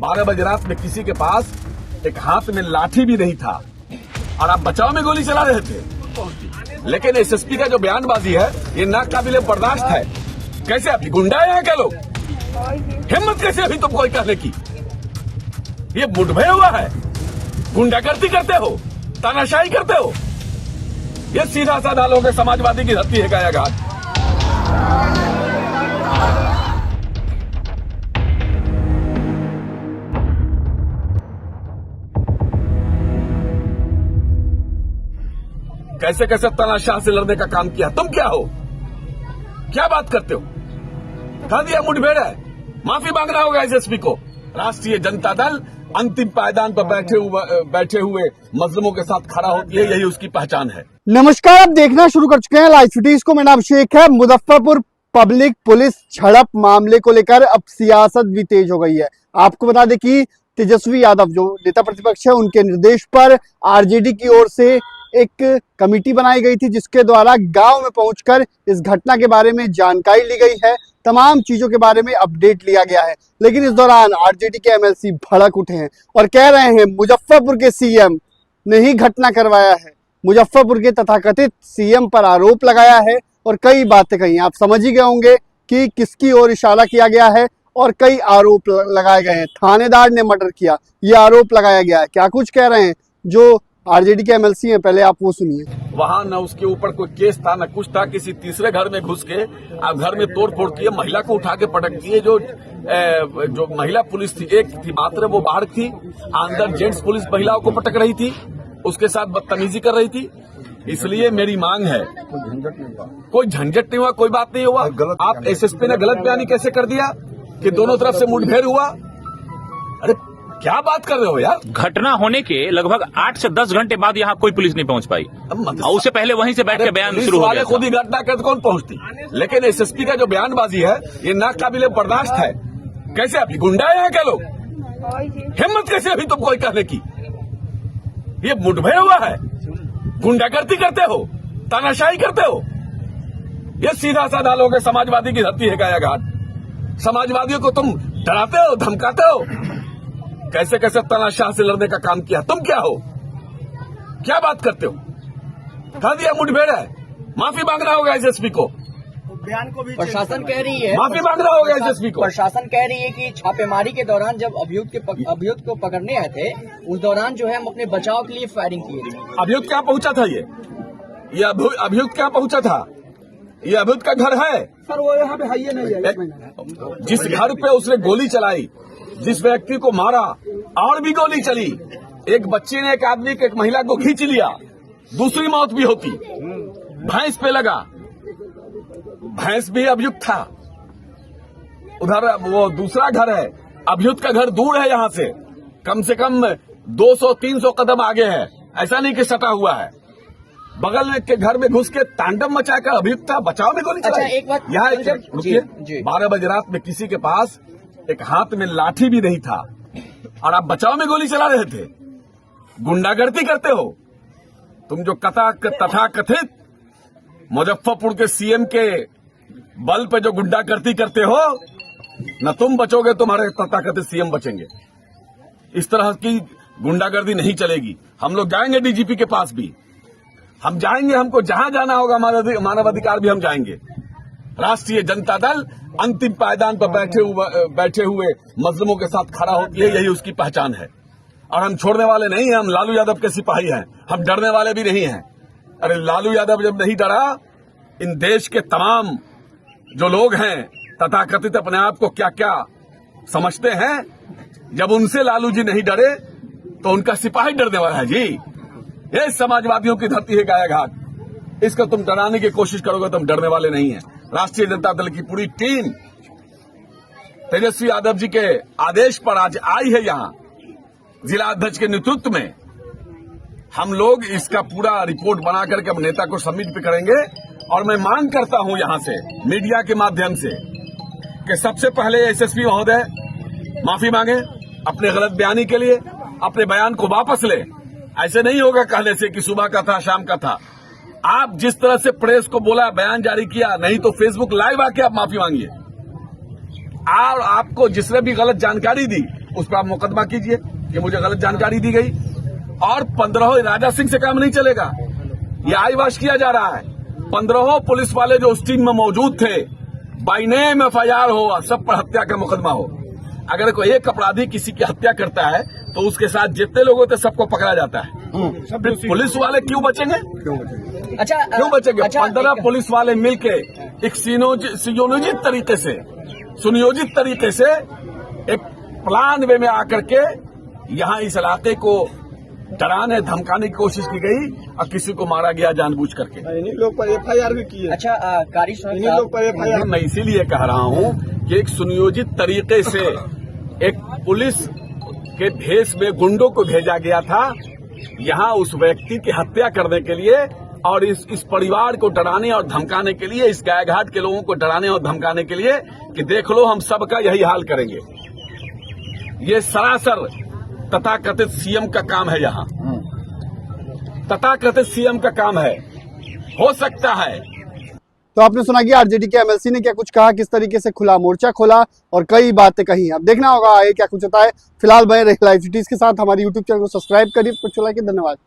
12 बजे रात में किसी के पास एक हाथ में लाठी भी नहीं था और आप बचाव में गोली चला रहे थे। लेकिन एसएसपी का जो बयानबाजी है ये नाकाबिले बर्दाश्त है। कैसे अभी गुंडा है यहाँ के लोग, हिम्मत कैसे अभी तुम कोई कहने की? ये मुठभेड़ हुआ है, गुंडागर्दी करते हो, तानाशाही करते हो। ये सीधा साधा लोग है, समाजवादी की धरती है गायाघाट। कैसे कैसे तानाशाह से लड़ने का काम किया? तुम क्या हो, क्या बात करते हो? कहा दिया मुठभेड़ है, माफी मांगना होगा एसएसपी को। राष्ट्रीय जनता दल अंतिम पायदान पर बैठे हुए मजलूमों के साथ खड़ा होती है, यही उसकी पहचान है। नमस्कार, आप देखना शुरू कर चुके हैं लाइव सिटीज को। मेरा नाम शेख है। मुजफ्फरपुर पब्लिक पुलिस झड़प मामले को लेकर अब सियासत भी तेज हो गई है। आपको बता दें कि तेजस्वी यादव जो नेता प्रतिपक्ष है, उनके निर्देश पर आरजेडी की ओर से एक कमेटी बनाई गई थी, जिसके द्वारा गांव में पहुंचकर इस घटना के बारे में जानकारी ली गई है, तमाम चीजों के बारे में अपडेट लिया गया है। लेकिन इस दौरान आरजेडी के एमएलसी भड़क उठे हैं और कह रहे हैं मुजफ्फरपुर के सीएम ने ही घटना करवाया है। मुजफ्फरपुर के तथाकथित सीएम पर आरोप लगाया है और कई बातें कही। आप समझ ही गए होंगे कि किसकी ओर इशारा किया गया है और कई आरोप लगाए गए हैं। थानेदार ने मर्डर किया, ये आरोप लगाया गया है। क्या कुछ कह रहे हैं जो आरजेडी के एमएलसी हैं, पहले आप वो सुनिए। वहां न उसके ऊपर कोई केस था न कुछ था, किसी तीसरे घर में घुस के आप घर में तोड़ फोड़ किए, महिला को उठा के पटक दिए। जो महिला पुलिस थी, एक थी मात्र, वो बाहर थी, अंदर जेंट्स पुलिस महिलाओं को पटक रही थी, उसके साथ बदतमीजी कर रही थी। इसलिए मेरी मांग है, कोई झंझट नहीं हुआ, कोई बात नहीं हुआ। आप एसएसपी ने गलत बयानी कैसे कर दिया कि दोनों तरफ से मुठभेड़ हुआ? अरे क्या बात कर रहे हो यार? घटना होने के लगभग 8 से 10 घंटे बाद यहाँ कोई पुलिस नहीं पहुंच पाई और उससे पहले वहीं से बैठ के बयान शुरू हो गया। खुद ही घटना करते कौन पहुंचती? लेकिन एसएसपी का जो बयानबाजी है ये नाकाबिले बर्दाश्त है। कैसे अभी गुंडा है यहाँ के लोग, हिम्मत कैसे अभी तुम कोई कहने की? ये मुठभेड़ हुआ है, गुंडागर्दी करते हो, तानाशाही करते हो। ये सीधा साधा लोग है, समाजवादी की धरती है गायाघाट। समाजवादियों को तुम डराते हो, धमकाते हो। कैसे कैसे तानाशाह से लड़ने का काम किया? तुम क्या हो, क्या बात करते हो? कहा दिया मुठभेड़ है, माफी मांगना होगा एसएसपी को। बयान को भी प्रशासन कह रही है, माफी मांगना होगा एसएसपी को। प्रशासन कह रही है कि छापेमारी के दौरान जब अभियुक्त को पकड़ने आए थे, उस दौरान जो है हम अपने बचाव के लिए फायरिंग किए थे। अभियुक्त क्या पहुंचा था? ये अभियुक्त क्या पहुंचा था? ये अभियुक्त का घर है सर, वो यहाँ पे है नहीं। जिस घर पे उसने गोली चलाई, जिस व्यक्ति को मारा और भी गोली चली, एक बच्चे ने एक आदमी को, एक महिला को खींच लिया, दूसरी मौत भी होती। भैंस पे लगा, भैंस भी अभियुक्त था। उधर वो दूसरा घर है, अभियुक्त का घर दूर है यहाँ से कम 200-300 कदम आगे है। ऐसा नहीं कि सटा हुआ है। बगल में के घर में घुस के तांडव मचाकर अभियुक्त था, बचाव में गोली चलाई। अच्छा, एक बात यहाँ रुकिए, 12 बजे रात में किसी के पास एक हाथ में लाठी भी नहीं था और आप बचाव में गोली चला रहे थे। गुंडागर्दी करते हो तुम। जो तथाकथित मुजफ्फरपुर के सीएम के बल पे जो गुंडागर्दी करते हो, न तुम बचोगे, तुम्हारे तथाकथित सीएम बचेंगे। इस तरह की गुंडागर्दी नहीं चलेगी। हम लोग जाएंगे डीजीपी के पास भी, हम जाएंगे, हमको जहां जाना होगा मानवाधिकार भी हम जाएंगे। राष्ट्रीय जनता दल अंतिम पायदान पर बैठे हुए मजलूमों के साथ खड़ा होती है, यही उसकी पहचान है। और हम छोड़ने वाले नहीं हैं, हम लालू यादव के सिपाही हैं, हम डरने वाले भी नहीं हैं। अरे लालू यादव जब नहीं डरा, इन देश के तमाम जो लोग हैं तथाकथित अपने आप को क्या क्या समझते हैं, जब उनसे लालू जी नहीं डरे तो उनका सिपाही डरने वाला है जी। ये समाजवादियों की धरती है गायाघाट। इसको तुम डराने की कोशिश करोगे, तुम डरने वाले नहीं हैं। राष्ट्रीय जनता दल की पूरी टीम तेजस्वी यादव जी के आदेश पर आज आई है यहाँ, जिला अध्यक्ष के नेतृत्व में। हम लोग इसका पूरा रिपोर्ट बना करके हम नेता को सबमिट भी करेंगे। और मैं मांग करता हूं यहां से मीडिया के माध्यम से कि सबसे पहले एसएसपी महोदय माफी मांगे अपने गलत बयानी के लिए, अपने बयान को वापस ले। ऐसे नहीं होगा कहने से कि सुबह का था, शाम का था। आप जिस तरह से प्रेस को बोला, बयान जारी किया, नहीं तो फेसबुक लाइव आके आप माफी मांगिए। और आपको जिसने भी गलत जानकारी दी उस पर आप मुकदमा कीजिए कि मुझे गलत जानकारी दी गई। और 15 राजा सिंह से काम नहीं चलेगा, ये आईवाश किया जा रहा है। 15 पुलिस वाले जो उस टीम में मौजूद थे, बाई नेम FIR हो, सब पर हत्या का मुकदमा हो। अगर कोई एक अपराधी किसी की हत्या करता है तो उसके साथ जितने लोग होते सबको पकड़ा जाता है। फिर पुलिस वाले क्यों बचेंगे? अच्छा क्यों बचेंगे? अच्छा, 15 पुलिस वाले मिलके एक सुनियोजित तरीके से एक प्लान वे में आकर के यहाँ इस इलाके को डराने धमकाने की कोशिश की गई और किसी को मारा गया जानबूझ करके। इन्हीं लोग पर FIR भी की है। अच्छा कारी इन्हीं लोग पर FIR मैं इसीलिए कह रहा हूँ कि एक सुनियोजित तरीके से एक पुलिस के भेष में गुंडों को भेजा गया था यहाँ उस व्यक्ति की हत्या करने के लिए और इस परिवार को डराने और धमकाने के लिए, इस गायघाट के लोगों को डराने और धमकाने के लिए कि देख लो हम सबका यही हाल करेंगे। ये सरासर तथाकथित सीएम का काम है, यहाँ तथाकथित सीएम का काम है। हो सकता है। तो आपने सुना कि आरजेडी के MLC ने क्या कुछ कहा, किस तरीके से खुला मोर्चा खोला और कई बातें कही। अब देखना होगा आगे क्या कुछ होता है। फिलहाल बने रहे लाइव सिटीज के साथ। हमारी यूट्यूब चैनल को सब्सक्राइब करिए, धन्यवाद।